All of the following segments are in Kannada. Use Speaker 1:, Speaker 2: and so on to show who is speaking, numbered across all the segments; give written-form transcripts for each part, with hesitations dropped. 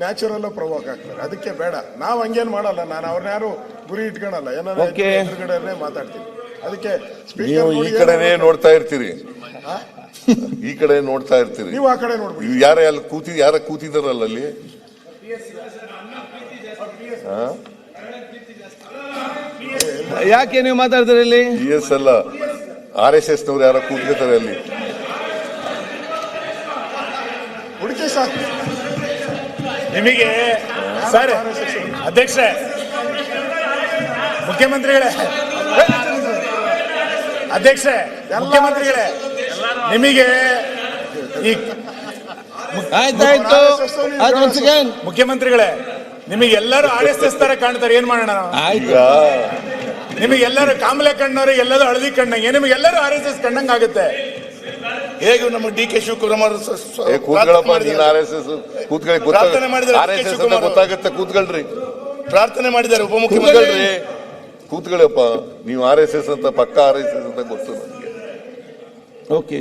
Speaker 1: ನ್ಯಾಚುರಲ್ ಪ್ರವೋಕ್ ಆಗ್ತಾರೆ. ಅದಕ್ಕೆ ಬೇಡ, ನಾವು ಹಂಗೇನು ಮಾಡಲ್ಲ. ನಾನು ಅವ್ರನ್ನ ಯಾರು ಗುರಿ ಇಟ್ಕೊಳಲ್ಲ, ಏನಾದ್ರು ಎದುರುಗಡೆ ಮಾತಾಡ್ತೀನಿ. ಅದಕ್ಕೆ
Speaker 2: ನೀವು ಈ ಕಡೆನೇ ನೋಡ್ತಾ ಇರ್ತೀರಿ, ಈ ಕಡೆ ನೋಡ್ತಾ ಇರ್ತೀರಿ,
Speaker 1: ನೀವು ಆ ಕಡೆ ನೋಡ್ಬಿಡಿ.
Speaker 2: ಯಾರ ಕೂತಿದಾರಲ್ಲ ಅಲ್ಲಿ,
Speaker 3: ಯಾಕೆ ನೀವು ಮಾತಾಡ್ತೀರಿ ಇಲ್ಲಿ?
Speaker 2: PS ಅಲ್ಲ, RSS ನವ್ರು ಯಾರ ಕೂತ್ಕೋತಾರೆ ಅಲ್ಲಿ.
Speaker 1: ಹುಡುಕಿ ಸರ್,
Speaker 4: ನಿಮಗೆ ಸರ್ ಅಧ್ಯಕ್ಷರೇ, ಮುಖ್ಯಮಂತ್ರಿಗಳೇ, ಅಧ್ಯಕ್ಷರೇ, ಮುಖ್ಯಮಂತ್ರಿಗಳೇ, ನಿಮಗೆ ಈ
Speaker 3: ಆಯ್ತಾಯ್ತು,
Speaker 4: ಮುಖ್ಯಮಂತ್ರಿಗಳೇ, ನಿಮಗೆ ಎಲ್ಲರೂ RSS ತರ ಕಾಣ್ತಾರೆ. ಏನ್ ಮಾಡೋಣ?
Speaker 2: ಈಗ
Speaker 4: ನಿಮಗೆ ಎಲ್ಲರೂ ಕಾಮಲೆ ಕಣ್ಣವ್ರು, ಎಲ್ಲರೂ ಹಳದಿ ಕಣ್ಣಂಗೆ, ನಿಮಗೆ ಎಲ್ಲರೂ RSS ಕಣ್ಣಂಗ್ ಆಗುತ್ತೆ.
Speaker 5: ಹೇಗೆ ನಮ್ಮ DK ಶಿವಕುಮಾರ್
Speaker 2: ಕೂತ್ಕೊಳ್ಳಪ್ಪ, ನೀನು RSS ಕೂತ್ಕೊಳ್ಳಿ, RSS ಅಂತ ಗೊತ್ತಾಗುತ್ತೆ, ಕೂತ್ಕೊಳ್ರಿ.
Speaker 5: ಪ್ರಾರ್ಥನೆ ಮಾಡಿದ್ದಾರೆ ಉಪಮುಖ್ಯಮಂತ್ರಿ.
Speaker 2: ಕೂತ್ಕೊಳ್ಳಪ್ಪ, ನೀವು RSS ಅಂತ ಪಕ್ಕ RSS ಅಂತ ಗೊತ್ತು ನನಗೆ.
Speaker 3: ಓಕೆ,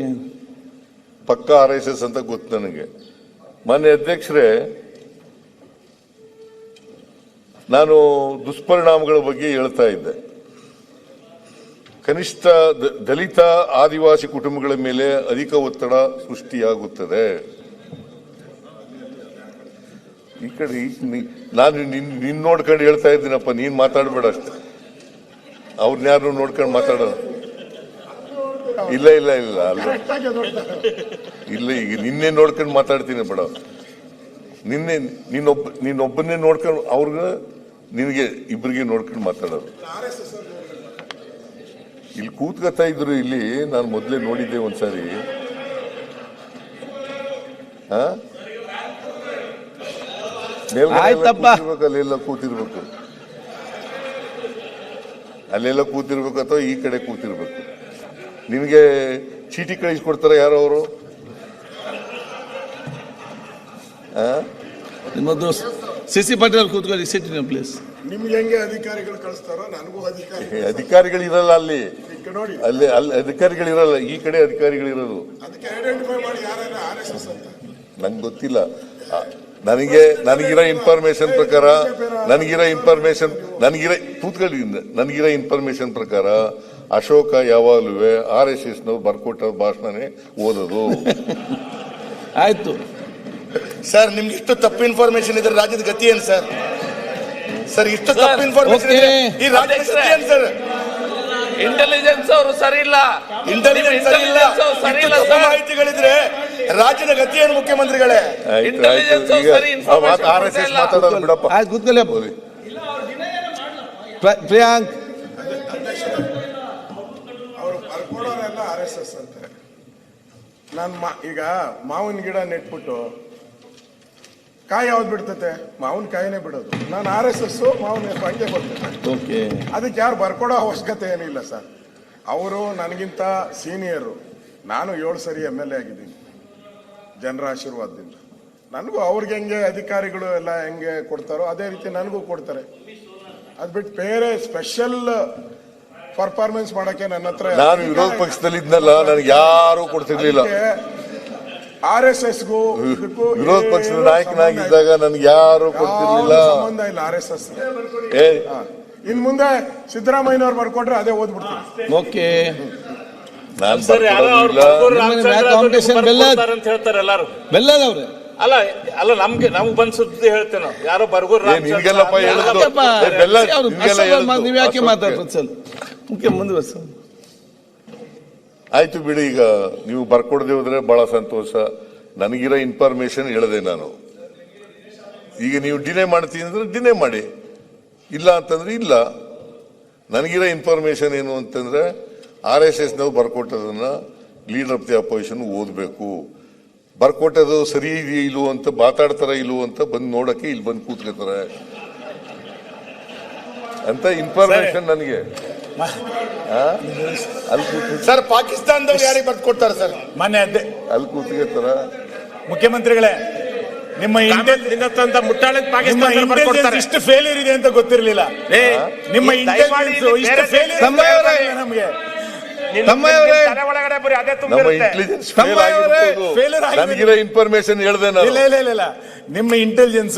Speaker 2: ಪಕ್ಕ RSS ಅಂತ ಗೊತ್ತು ನನಗೆ. ಮಾನ್ಯ ಅಧ್ಯಕ್ಷರೇ, ನಾನು ದುಷ್ಪರಿಣಾಮಗಳ ಬಗ್ಗೆ ಹೇಳ್ತಾ ಇದ್ದೆ. ಕನಿಷ್ಠ ದಲಿತ ಆದಿವಾಸಿ ಕುಟುಂಬಗಳ ಮೇಲೆ ಅಧಿಕ ಒತ್ತಡ ಸೃಷ್ಟಿಯಾಗುತ್ತದೆ. ಈ ಕಡೆ ನಾನು ನಿನ್ ನೋಡ್ಕೊಂಡು ಹೇಳ್ತಾ ಇದ್ದೀನಪ್ಪ, ನೀನ್ ಮಾತಾಡ್ಬೇಡ ಅಷ್ಟೆ. ಅವ್ರನ್ಯಾರು ನೋಡ್ಕೊಂಡು ಮಾತಾಡೋದು ಇಲ್ಲ ಇಲ್ಲ ಇಲ್ಲ ಅಲ್ಲ ಇಲ್ಲ. ಈಗ ನಿನ್ನೆ ನೋಡ್ಕೊಂಡು ಮಾತಾಡ್ತೀನಿ ಬೇಡ, ನಿನ್ನೆ ನೀನೊಬ್ಬನ್ನೇ ನೋಡ್ಕೊಂಡು ಅವ್ರಿಗೆ ನಿನಗೆ ಇಬ್ಬರಿಗೆ ನೋಡ್ಕೊಂಡು ಮಾತಾಡೋದು. ಇಲ್ಲಿ ಕೂತ್ಕೊತಾ ಇದ್ರು, ಇಲ್ಲಿ ನಾನು ಮೊದಲೇ ನೋಡಿದ್ದೆ ಒಂದ್ಸಾರಿ. ಅಲ್ಲೆಲ್ಲ ಕೂತಿರ್ಬೇಕು, ಅಲ್ಲೆಲ್ಲ ಕೂತಿರ್ಬೇಕು ಅಥವಾ ಈ ಕಡೆ ಕೂತಿರ್ಬೇಕು. ನಿಮಗೆ ಚೀಟಿ ಕಳಿಸ್ಕೊಡ್ತಾರೆ ಯಾರೋ ಅವರು?
Speaker 3: ನಿಮ್ಮದು CC ಪಾಟೀಲ್ ಅವ್ರು ಕೂತ್ಕೊಳ್ಳಿ, ಸಿಟ್ ಇನ್ ಪ್ಲೇಸ್.
Speaker 1: ನಿಮ್ಗೆ ಹೆಂಗೆ ಅಧಿಕಾರಿಗಳು ಕಳಿಸ್ತಾರೋ ನನಗೂ
Speaker 2: ಅಧಿಕಾರಿಗಳಿರಲ್ಲ ಅಲ್ಲಿ,
Speaker 1: ನೋಡಿ
Speaker 2: ಅಲ್ಲಿ ಅಧಿಕಾರಿಗಳಿರಲ್ಲ, ಈ ಕಡೆ ಅಧಿಕಾರಿಗಳಿರೋದು.
Speaker 1: ಅದಕ್ಕೆ ಐಡೆಂಟಿಫೈ ಮಾಡಿ ಯಾರು RSS ಅಂತ
Speaker 2: ನಂಗೆ ಗೊತ್ತಿಲ್ಲ. ನನಗಿರೋ ಇನ್ಫಾರ್ಮೇಶನ್ ಪ್ರಕಾರ ನನಗಿರೋ ಇನ್ಫಾರ್ಮೇಶನ್ ಪ್ರಕಾರ ಅಶೋಕ ಯಾವಾಗಲೂ RSS ನವ್ರು ಬರ್ಕೊಟ್ಟ ಭಾಷಣನೇ ಓದೋದು.
Speaker 3: ಆಯ್ತು
Speaker 5: ಸರ್, ನಿಮ್ಗೆ ಇಷ್ಟು ತಪ್ಪು ಇನ್ಫಾರ್ಮೇಶನ್ ಇದ್ರೆ ರಾಜ್ಯದ ಗತಿ ಏನ್ ಸರ್? ಸರ್, ಇಷ್ಟು ತಪ್ಪು ಇನ್ಫಾರ್ಮೇಶನ್ ಈ ರಾಜ್ಯದ ಗತಿ ಏನ್ ಸರ್?
Speaker 6: ಇಂಟೆಲಿಜೆನ್ಸ್ ಅವರು ಸರಿ ಇಲ್ಲ,
Speaker 5: ಇಂಟೆಲಿಜೆನ್ಸ್ ಸರಿ ಇಲ್ಲ, ತಪ್ಪು ಮಾಹಿತಿಗಳಿದ್ರೆ ರಾಜ್ಯದ ಗತಿ ಏನು ಮುಖ್ಯಮಂತ್ರಿಗಳೇ?
Speaker 6: ಇಂಟೆಲಿಜೆನ್ಸ್ ಸರಿ
Speaker 2: RSS ಮಾತಾಡೋದು ಬಿಡಪ್ಪ.
Speaker 3: ಆಯ್ತು, ಕೂತ್ಕೊಳ್ಳಿ. ಪ್ರಿಯಾಂಕ್,
Speaker 1: ಅವರು ಬರ್ಕೊಡೋರೆಲ್ಲ RSS ಅಂತಾರೆ. ನಾನು ಈಗ ಮಾವಿನ ಗಿಡ ನೆಟ್ಬಿಟ್ಟು ಕಾಯಿ ಯಾವ್ದು ಬಿಡ್ತತೆ? ಮಾವಿನ ಕಾಯಿನೇ ಬಿಡೋದು. ನಾನು RSS ಮಾವಿನ ಹಂಗೆ ಬರ್ತದೆ. ಅದಕ್ಕೆ ಯಾರು ಬರ್ಕೊಡೋ ಅವಶ್ಯಕತೆ ಏನಿಲ್ಲ ಸರ್. ಅವರು ನನಗಿಂತ ಸೀನಿಯರು. ನಾನು 7 ಸರಿ MLA ಆಗಿದ್ದೀನಿ ಜನರ ಆಶೀರ್ವಾದದಿಂದ. ನನಗೂ ಅವ್ರಿಗೆ ಹೆಂಗೆ ಅಧಿಕಾರಿಗಳು ಎಲ್ಲ ಹೆಂಗೆ ಕೊಡ್ತಾರೋ ಅದೇ ರೀತಿ ನನಗೂ ಕೊಡ್ತಾರೆ. ಅದು ಬಿಟ್ಟು ಬೇರೆ ಸ್ಪೆಷಲ್ ಪರ್ಫಾರ್ಮೆನ್ಸ್ ಮಾಡಕ್ಕೆ ನನ್ನ ಹತ್ರ.
Speaker 2: ನಾನು ವಿರೋಧ ಪಕ್ಷದಲ್ಲಿ ಇದ್ನಲ್ಲ, ನನಗೆ ಯಾರು ಕೊಡ್ತಿರ್ಲಿಲ್ಲ.
Speaker 1: RSSಗೂ
Speaker 2: ವಿರೋಧ ಪಕ್ಷದ ನಾಯಕನಾಗಿದ್ದಾಗ ನನಗೆ ಯಾರು ಕೊಡ್ತಿರ್ಲಿಲ್ಲ.
Speaker 1: ಸಂಬಂಧ ಇಲ್ಲ RSS. ಇನ್ ಮುಂದೆ ಸಿದ್ದರಾಮಯ್ಯನವ್ರು ಬರ್ಕೊಟ್ರೆ ಅದೇ ಓದ್ಬಿಡ್ತೀನಿ.
Speaker 3: ಓಕೆ,
Speaker 2: ನಾನು
Speaker 3: ಕಾಂಪಿಟೇಷನ್
Speaker 6: ಹೇಳ್ತಾರೆ ಎಲ್ಲಾರು.
Speaker 3: ಬೆಲ್ಲದವ್ರೆ
Speaker 6: ಅಲ್ಲ ನಮ್ಗೆ ಬಂದ್ ಸುದ್ದಿ ಹೇಳ್ತೇವೆ ನಾವು. ಯಾರೋ ಬರ್ಗೂರ್
Speaker 2: ನಿಮ್ಗೆಲ್ಲಪ್ಪ
Speaker 3: ನೀವ್ ಯಾಕೆ ಮಾತಾಡ್ರಿ ಸರ್? ಮುಖ್ಯ ಮುಂದುವರ್ಸ.
Speaker 2: ಆಯ್ತು ಬಿಡಿ. ಈಗ ನೀವು ಬರ್ಕೊಡದೆ ಹೋದ್ರೆ ಬಹಳ ಸಂತೋಷ. ನನಗಿರೋ ಇನ್ಫಾರ್ಮೇಶನ್ ಹೇಳಿದೆ ನಾನು. ಈಗ ನೀವು ಡಿನೇ ಮಾಡ್ತೀನಿ ಅಂದ್ರೆ ಡಿನೇ ಮಾಡಿ, ಇಲ್ಲ ಅಂತಂದ್ರೆ ಇಲ್ಲ. ನನಗಿರೋ ಇನ್ಫಾರ್ಮೇಶನ್ ಏನು ಅಂತಂದ್ರೆ RSS ನಾವು ಬರ್ಕೊಟ್ಟದನ್ನ ಲೀಡರ್ ಆಫ್ ದಿ ಅಪೋಸಿಷನ್ ಓದಬೇಕು. ಬರ್ಕೊಟ್ಟದು ಸರಿ ಇದೆಯೋ ಇಲ್ವೋ ಅಂತ ಮಾತಾಡ್ತಾರ ಇಲ್ವೋ ಅಂತ ಬಂದು ನೋಡಕ್ಕೆ ಇಲ್ಲಿ ಬಂದು ಕೂತ್ಕೋತಾರೆ ಅಂತ ಇನ್ಫಾರ್ಮೇಶನ್ ನನಗೆ.
Speaker 5: ಸರ್, ಪಾಕಿಸ್ತಾನದವ್ರು ಯಾರಿಗೆ ಬರ್ದು ಕೊಡ್ತಾರೆ ಸರ್?
Speaker 4: ಮಾನ್ಯ
Speaker 2: ಅಲ್ಲಿ ಕೂತ್ಕೋತಾರ.
Speaker 4: ಮುಖ್ಯಮಂತ್ರಿಗಳೇ, ನಿಮ್ಮ ಇಂಟೆಲಿಜೆನ್ಸ್ ಇಷ್ಟು ಫೇಲ್ಯೂರ್ ಇದೆ ಅಂತ ಗೊತ್ತಿರಲಿಲ್ಲ. ನಿಮ್ಮ ಇಂಟೆಲಿಜೆನ್ಸ್ ಇಷ್ಟು ಫೇಲ್ಯೂರ್ ನಮಗೆ.
Speaker 2: ನಮ್ಮ ಇಂಟೆಲಿಜೆನ್ಸ್ ಫೇಲ್ ಆಗಿರ್ಬೋದು. ನನಗಿರೋ ಇನ್ಫಾರ್ಮೇಶನ್ ಹೇಳ್ದೆ ನಾನು.
Speaker 4: ಇಲ್ಲ, ನಿಮ್ಮ ಇಂಟೆಲಿಜೆನ್ಸ್